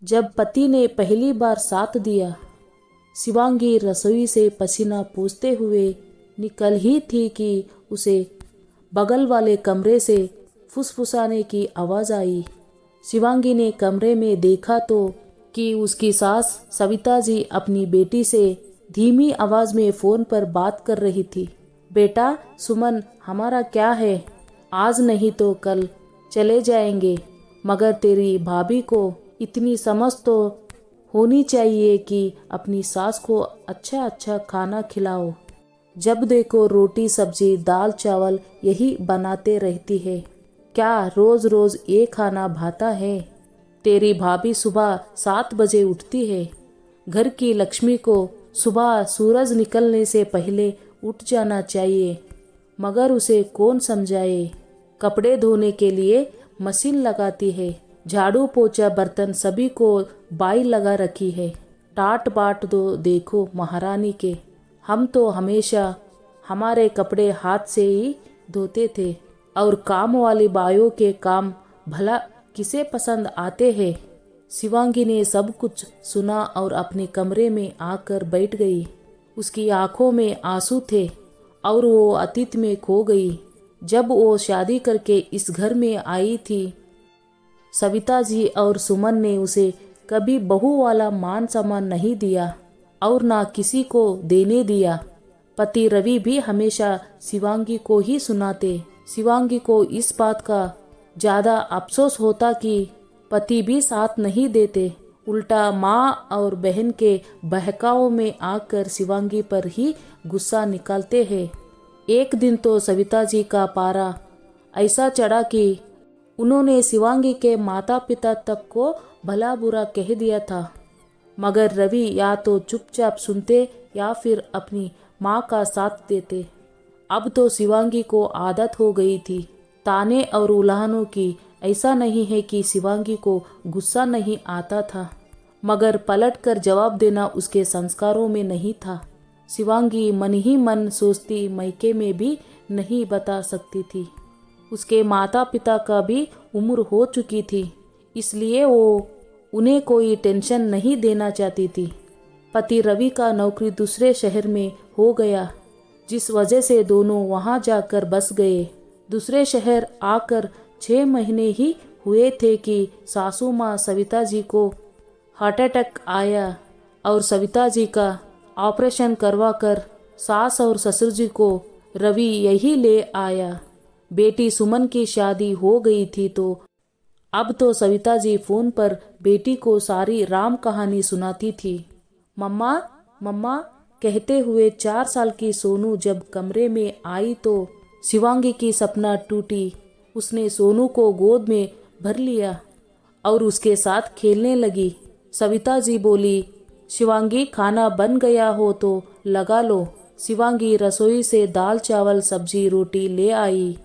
जब पति ने पहली बार साथ दिया, शिवांगी रसोई से पसीना पोंछते हुए निकल ही थी कि उसे बगल वाले कमरे से फुसफुसाने की आवाज़ आई। शिवांगी ने कमरे में देखा तो कि उसकी सास सविता जी अपनी बेटी से धीमी आवाज़ में फ़ोन पर बात कर रही थी। बेटा सुमन, हमारा क्या है, आज नहीं तो कल चले जाएंगे, मगर तेरी भाभी को इतनी समझ तो होनी चाहिए कि अपनी सास को अच्छा अच्छा खाना खिलाओ। जब देखो रोटी सब्जी दाल चावल यही बनाते रहती है, क्या रोज़ रोज़ ये खाना भाता है। तेरी भाभी सुबह 7 बजे उठती है। घर की लक्ष्मी को सुबह सूरज निकलने से पहले उठ जाना चाहिए, मगर उसे कौन समझाए। कपड़े धोने के लिए मशीन लगाती है, झाड़ू पोछा बर्तन सभी को बाई लगा रखी है। टाट बाट दो देखो महारानी के। हम तो हमेशा हमारे कपड़े हाथ से ही धोते थे, और काम वाली बाइयों के काम भला किसे पसंद आते हैं। शिवांगी ने सब कुछ सुना और अपने कमरे में आकर बैठ गई। उसकी आंखों में आंसू थे और वो अतीत में खो गई। जब वो शादी करके इस घर में आई थी, सविता जी और सुमन ने उसे कभी बहू वाला मान सम्मान नहीं दिया और ना किसी को देने दिया। पति रवि भी हमेशा शिवांगी को ही सुनाते। शिवांगी को इस बात का ज़्यादा अफसोस होता कि पति भी साथ नहीं देते, उल्टा माँ और बहन के बहकाव में आकर शिवांगी पर ही गुस्सा निकालते हैं। एक दिन तो सविता जी का पारा ऐसा चढ़ा कि उन्होंने शिवांगी के माता पिता तक को भला बुरा कह दिया था, मगर रवि या तो चुपचाप सुनते या फिर अपनी माँ का साथ देते। अब तो शिवांगी को आदत हो गई थी ताने और उल्हानों की। ऐसा नहीं है कि शिवांगी को गुस्सा नहीं आता था, मगर पलट कर जवाब देना उसके संस्कारों में नहीं था। शिवांगी मन ही मन सोचती मायके में भी नहीं बता सकती थी। उसके माता पिता का भी उम्र हो चुकी थी, इसलिए वो उन्हें कोई टेंशन नहीं देना चाहती थी। पति रवि का नौकरी दूसरे शहर में हो गया, जिस वजह से दोनों वहां जाकर बस गए। दूसरे शहर आकर 6 महीने ही हुए थे कि सासू माँ सविता जी को हार्ट अटैक आया और सविता जी का ऑपरेशन करवाकर सास और ससुर जी को रवि यही ले आया। बेटी सुमन की शादी हो गई थी तो अब तो सविता जी फोन पर बेटी को सारी राम कहानी सुनाती थी। मम्मा मम्मा कहते हुए 4 साल की सोनू जब कमरे में आई तो शिवांगी की सपना टूटी। उसने सोनू को गोद में भर लिया और उसके साथ खेलने लगी। सविता जी बोली, शिवांगी खाना बन गया हो तो लगा लो। शिवांगी रसोई से दाल चावल सब्जी रोटी ले आई।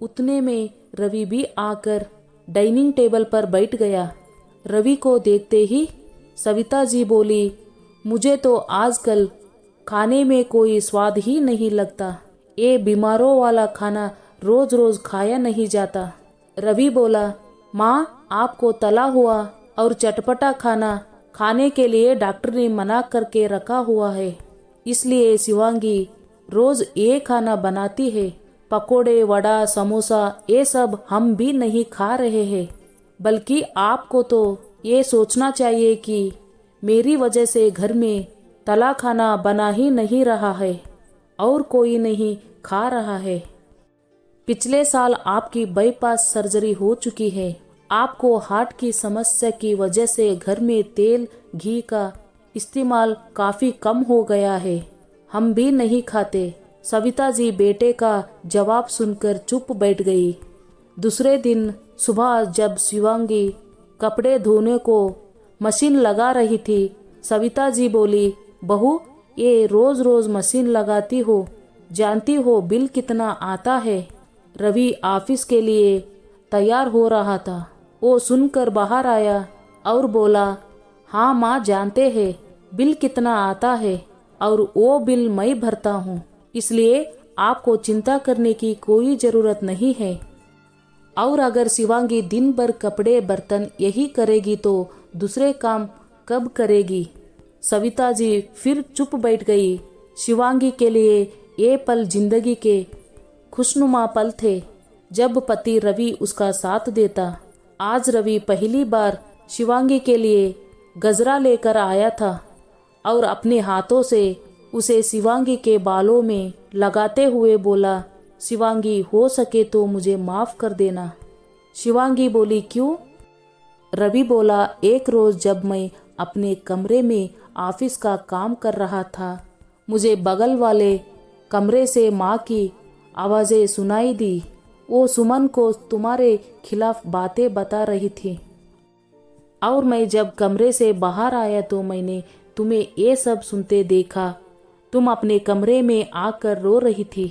उतने में रवि भी आकर डाइनिंग टेबल पर बैठ गया। रवि को देखते ही सविता जी बोली, मुझे तो आजकल खाने में कोई स्वाद ही नहीं लगता। ये बीमारों वाला खाना रोज रोज खाया नहीं जाता। रवि बोला, माँ आपको तला हुआ और चटपटा खाना खाने के लिए डॉक्टर ने मना करके रखा हुआ है, इसलिए शिवांगी रोज ये खाना बनाती है। पकोड़े वड़ा समोसा ये सब हम भी नहीं खा रहे हैं, बल्कि आपको तो ये सोचना चाहिए कि मेरी वजह से घर में तला खाना बना ही नहीं रहा है और कोई नहीं खा रहा है। पिछले साल आपकी बाईपास सर्जरी हो चुकी है। आपको हार्ट की समस्या की वजह से घर में तेल घी का इस्तेमाल काफ़ी कम हो गया है। हम भी नहीं खाते। सविता जी बेटे का जवाब सुनकर चुप बैठ गई। दूसरे दिन सुबह जब शिवांगी कपड़े धोने को मशीन लगा रही थी, सविता जी बोली, बहू ये रोज रोज मशीन लगाती हो, जानती हो बिल कितना आता है। रवि ऑफिस के लिए तैयार हो रहा था। वो सुनकर बाहर आया और बोला, हाँ माँ जानते हैं बिल कितना आता है और वो बिल मैं भरता हूँ, इसलिए आपको चिंता करने की कोई ज़रूरत नहीं है। और अगर शिवांगी दिन भर कपड़े बर्तन यही करेगी तो दूसरे काम कब करेगी। सविता जी फिर चुप बैठ गई। शिवांगी के लिए ये पल जिंदगी के खुशनुमा पल थे जब पति रवि उसका साथ देता। आज रवि पहली बार शिवांगी के लिए गजरा लेकर आया था और अपने हाथों से उसे शिवांगी के बालों में लगाते हुए बोला, शिवांगी हो सके तो मुझे माफ कर देना। शिवांगी बोली, क्यों? रवि बोला, एक रोज जब मैं अपने कमरे में ऑफिस का काम कर रहा था, मुझे बगल वाले कमरे से माँ की आवाज़ें सुनाई दी। वो सुमन को तुम्हारे खिलाफ बातें बता रही थी और मैं जब कमरे से बाहर आया तो मैंने तुम्हें ये सब सुनते देखा। तुम अपने कमरे में आकर रो रही थी।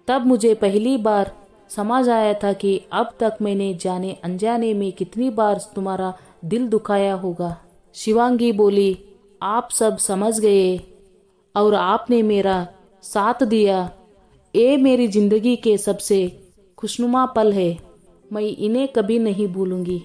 तब मुझे पहली बार समझ आया था कि अब तक मैंने जाने अनजाने में कितनी बार तुम्हारा दिल दुखाया होगा। शिवांगी बोली, आप सब समझ गए और आपने मेरा साथ दिया। ये मेरी जिंदगी के सबसे खुशनुमा पल है। मैं इन्हें कभी नहीं भूलूंगी।